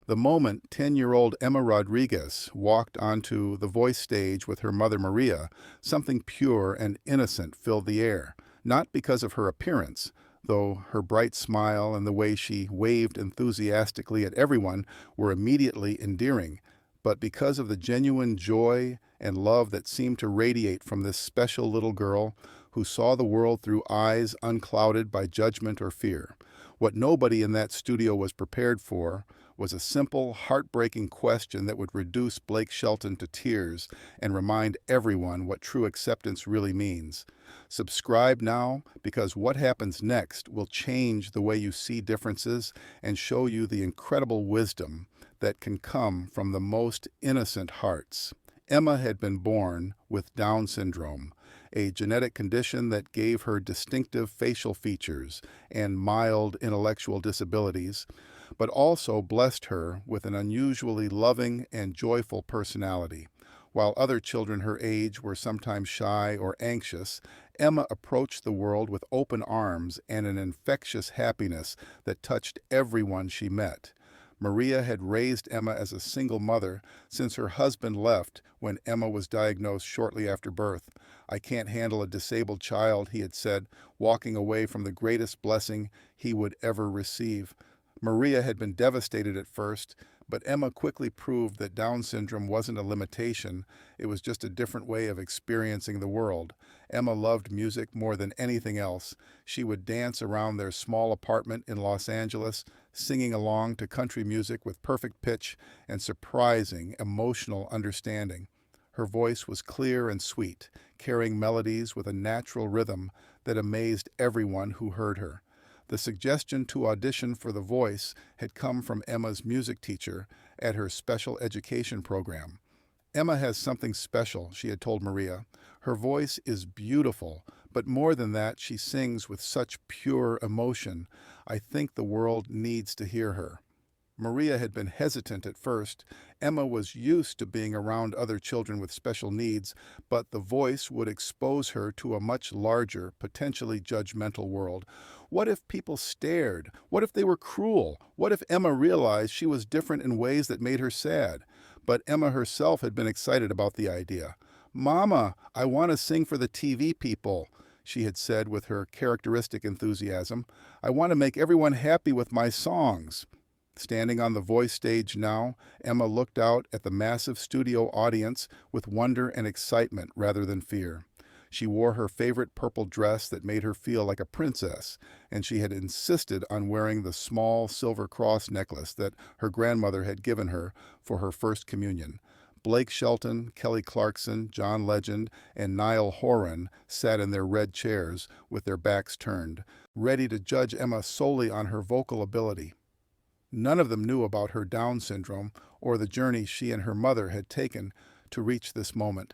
The moment 10-year-old Emma Rodriguez walked onto the voice stage with her mother Maria, something pure and innocent filled the air, not because of her appearance, though her bright smile and the way she waved enthusiastically at everyone were immediately endearing, but because of the genuine joy and love that seemed to radiate from this special little girl who saw the world through eyes unclouded by judgment or fear. What nobody in that studio was prepared for was a simple, heartbreaking question that would reduce Blake Shelton to tears and remind everyone what true acceptance really means. Subscribe now, because what happens next will change the way you see differences and show you the incredible wisdom that can come from the most innocent hearts. Emma had been born with Down syndrome, a genetic condition that gave her distinctive facial features and mild intellectual disabilities, but also blessed her with an unusually loving and joyful personality. While other children her age were sometimes shy or anxious, Emma approached the world with open arms and an infectious happiness that touched everyone she met. Maria had raised Emma as a single mother since her husband left when Emma was diagnosed shortly after birth. "I can't handle a disabled child," he had said, walking away from the greatest blessing he would ever receive. Maria had been devastated at first, but Emma quickly proved that Down syndrome wasn't a limitation, it was just a different way of experiencing the world. Emma loved music more than anything else. She would dance around their small apartment in Los Angeles, singing along to country music with perfect pitch and surprising, emotional understanding. Her voice was clear and sweet, carrying melodies with a natural rhythm that amazed everyone who heard her. The suggestion to audition for The Voice had come from Emma's music teacher at her special education program. "Emma has something special," she had told Maria. "Her voice is beautiful, but more than that, she sings with such pure emotion. I think the world needs to hear her." Maria had been hesitant at first. Emma was used to being around other children with special needs, but The Voice would expose her to a much larger, potentially judgmental world. What if people stared? What if they were cruel? What if Emma realized she was different in ways that made her sad? But Emma herself had been excited about the idea. "Mama, I want to sing for the TV people," she had said with her characteristic enthusiasm. "I want to make everyone happy with my songs." Standing on the Voice stage now, Emma looked out at the massive studio audience with wonder and excitement rather than fear. She wore her favorite purple dress that made her feel like a princess, and she had insisted on wearing the small silver cross necklace that her grandmother had given her for her first communion. Blake Shelton, Kelly Clarkson, John Legend, and Niall Horan sat in their red chairs with their backs turned, ready to judge Emma solely on her vocal ability. None of them knew about her Down syndrome or the journey she and her mother had taken to reach this moment.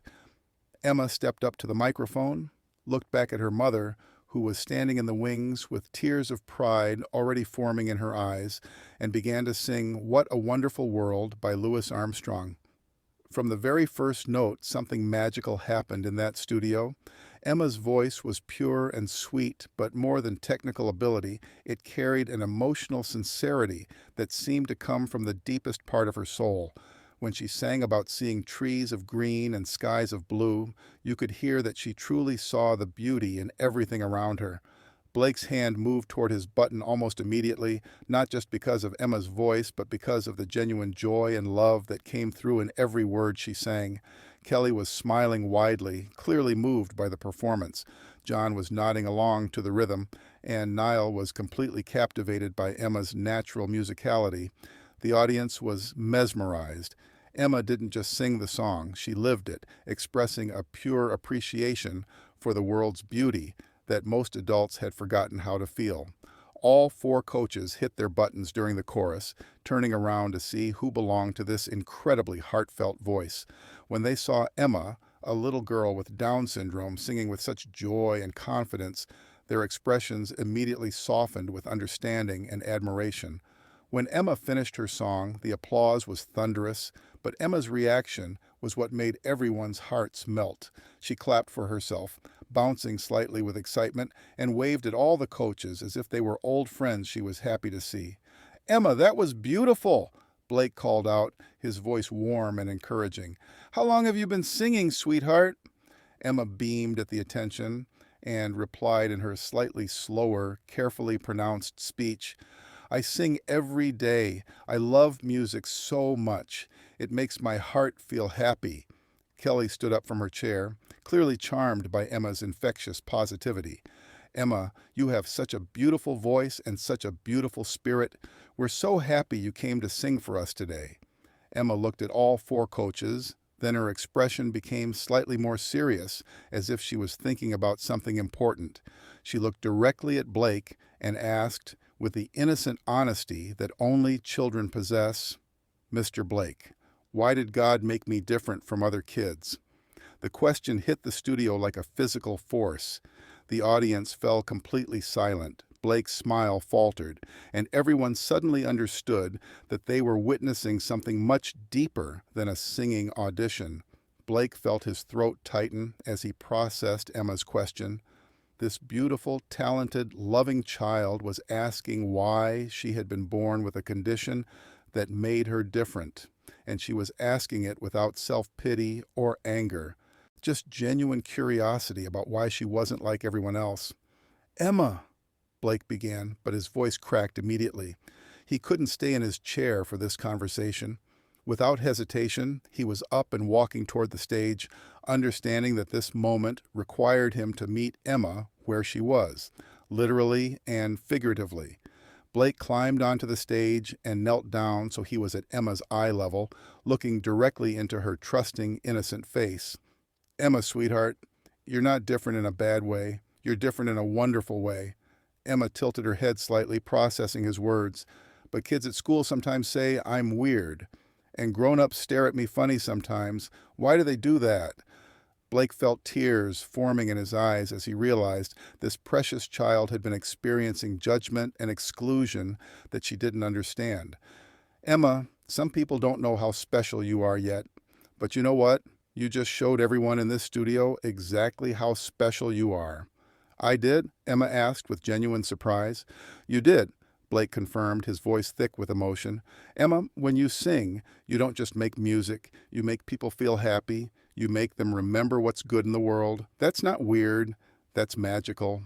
Emma stepped up to the microphone, looked back at her mother, who was standing in the wings with tears of pride already forming in her eyes, and began to sing "What a Wonderful World" by Louis Armstrong. From the very first note, something magical happened in that studio. Emma's voice was pure and sweet, but more than technical ability, it carried an emotional sincerity that seemed to come from the deepest part of her soul. When she sang about seeing trees of green and skies of blue, you could hear that she truly saw the beauty in everything around her. Blake's hand moved toward his button almost immediately, not just because of Emma's voice, but because of the genuine joy and love that came through in every word she sang. Kelly was smiling widely, clearly moved by the performance. John was nodding along to the rhythm, and Niall was completely captivated by Emma's natural musicality. The audience was mesmerized. Emma didn't just sing the song, she lived it, expressing a pure appreciation for the world's beauty that most adults had forgotten how to feel. All four coaches hit their buttons during the chorus, turning around to see who belonged to this incredibly heartfelt voice. When they saw Emma, a little girl with Down syndrome, singing with such joy and confidence, their expressions immediately softened with understanding and admiration. When Emma finished her song, the applause was thunderous, but Emma's reaction was what made everyone's hearts melt. She clapped for herself, bouncing slightly with excitement, and waved at all the coaches as if they were old friends she was happy to see. "Emma, that was beautiful!" Blake called out, his voice warm and encouraging. "How long have you been singing, sweetheart?" Emma beamed at the attention and replied in her slightly slower, carefully pronounced speech, "I sing every day. I love music so much. It makes my heart feel happy." Kelly stood up from her chair, clearly charmed by Emma's infectious positivity. "Emma, you have such a beautiful voice and such a beautiful spirit. We're so happy you came to sing for us today." Emma looked at all four coaches, then her expression became slightly more serious, as if she was thinking about something important. She looked directly at Blake and asked, with the innocent honesty that only children possess, "Mr. Blake, why did God make me different from other kids?" The question hit the studio like a physical force. The audience fell completely silent. Blake's smile faltered, and everyone suddenly understood that they were witnessing something much deeper than a singing audition. Blake felt his throat tighten as he processed Emma's question. This beautiful, talented, loving child was asking why she had been born with a condition that made her different, and she was asking it without self-pity or anger, just genuine curiosity about why she wasn't like everyone else. "Emma," Blake began, but his voice cracked immediately. He couldn't stay in his chair for this conversation. Without hesitation, he was up and walking toward the stage, understanding that this moment required him to meet Emma where she was, literally and figuratively. Blake climbed onto the stage and knelt down so he was at Emma's eye level, looking directly into her trusting, innocent face. "Emma, sweetheart, you're not different in a bad way. You're different in a wonderful way." Emma tilted her head slightly, processing his words. "But kids at school sometimes say I'm weird. And grown-ups stare at me funny sometimes. Why do they do that?" Blake felt tears forming in his eyes as he realized this precious child had been experiencing judgment and exclusion that she didn't understand. "Emma, some people don't know how special you are yet. But you know what? You just showed everyone in this studio exactly how special you are." "I did?" Emma asked with genuine surprise. "You did," Blake confirmed, his voice thick with emotion. "Emma, when you sing, you don't just make music. You make people feel happy. You make them remember what's good in the world. That's not weird. That's magical."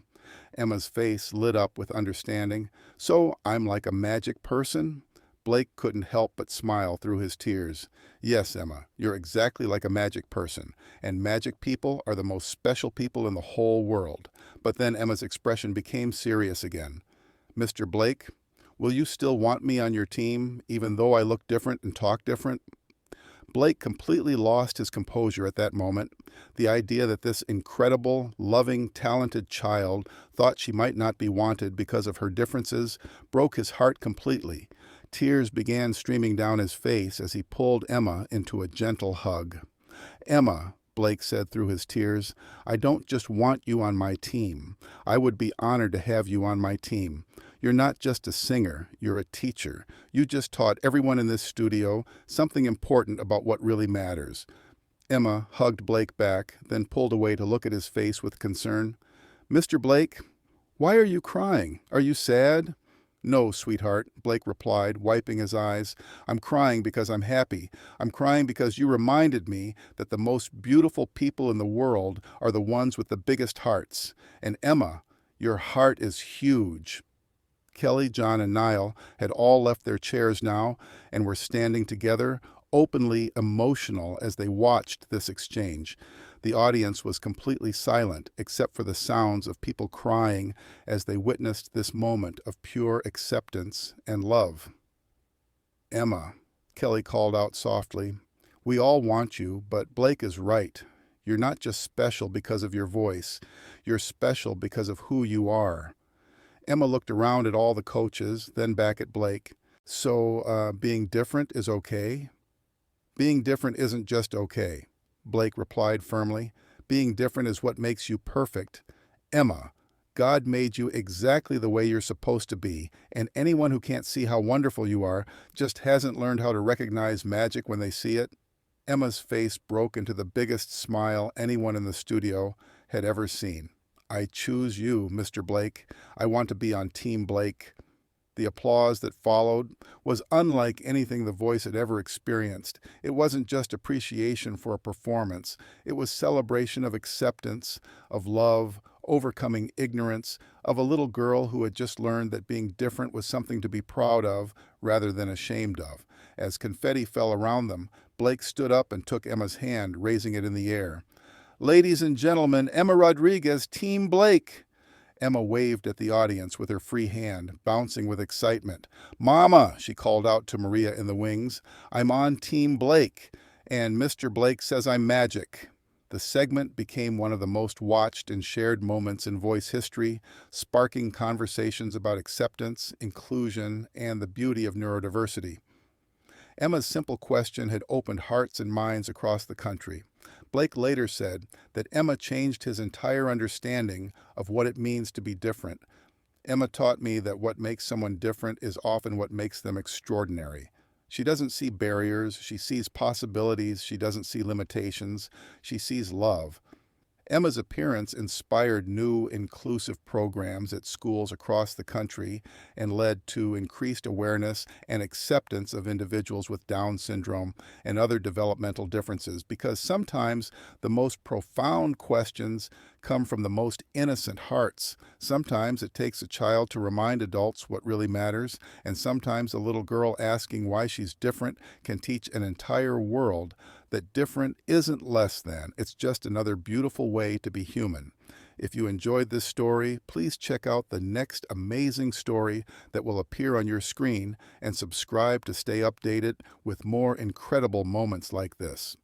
Emma's face lit up with understanding. "So I'm like a magic person?" Blake couldn't help but smile through his tears. "Yes, Emma, you're exactly like a magic person, and magic people are the most special people in the whole world." But then Emma's expression became serious again. "Mr. Blake, will you still want me on your team, even though I look different and talk different?" Blake completely lost his composure at that moment. The idea that this incredible, loving, talented child thought she might not be wanted because of her differences broke his heart completely. Tears began streaming down his face as he pulled Emma into a gentle hug. "Emma," Blake said through his tears, "I don't just want you on my team. I would be honored to have you on my team. You're not just a singer, you're a teacher. You just taught everyone in this studio something important about what really matters." Emma hugged Blake back, then pulled away to look at his face with concern. "Mr. Blake, why are you crying? Are you sad?" "No, sweetheart," Blake replied, wiping his eyes. "I'm crying because I'm happy. I'm crying because you reminded me that the most beautiful people in the world are the ones with the biggest hearts. And Emma, your heart is huge." Kelly, John, and Niall had all left their chairs now and were standing together, openly emotional as they watched this exchange. The audience was completely silent, except for the sounds of people crying as they witnessed this moment of pure acceptance and love. "Emma," Kelly called out softly, "we all want you, but Blake is right. You're not just special because of your voice. You're special because of who you are." Emma looked around at all the coaches, then back at Blake. "So, being different is okay?" "Being different isn't just okay," Blake replied firmly. "Being different is what makes you perfect. Emma, God made you exactly the way you're supposed to be, and anyone who can't see how wonderful you are just hasn't learned how to recognize magic when they see it." Emma's face broke into the biggest smile anyone in the studio had ever seen. "I choose you, Mr. Blake. I want to be on Team Blake." The applause that followed was unlike anything the voice had ever experienced. It wasn't just appreciation for a performance, it was celebration of acceptance, of love, overcoming ignorance, of a little girl who had just learned that being different was something to be proud of rather than ashamed of. As confetti fell around them, Blake stood up and took Emma's hand, raising it in the air. "Ladies and gentlemen, Emma Rodriguez, Team Blake!" Emma waved at the audience with her free hand, bouncing with excitement. "Mama," she called out to Maria in the wings, "I'm on Team Blake, and Mr. Blake says I'm magic." The segment became one of the most watched and shared moments in voice history, sparking conversations about acceptance, inclusion, and the beauty of neurodiversity. Emma's simple question had opened hearts and minds across the country. Blake later said that Emma changed his entire understanding of what it means to be different. "Emma taught me that what makes someone different is often what makes them extraordinary." She doesn't see barriers, she sees possibilities, she doesn't see limitations, she sees love. Emma's appearance inspired new, inclusive programs at schools across the country and led to increased awareness and acceptance of individuals with Down syndrome and other developmental differences, because sometimes the most profound questions come from the most innocent hearts. Sometimes it takes a child to remind adults what really matters, and sometimes a little girl asking why she's different can teach an entire world that different isn't less than, it's just another beautiful way to be human. If you enjoyed this story, please check out the next amazing story that will appear on your screen and subscribe to stay updated with more incredible moments like this.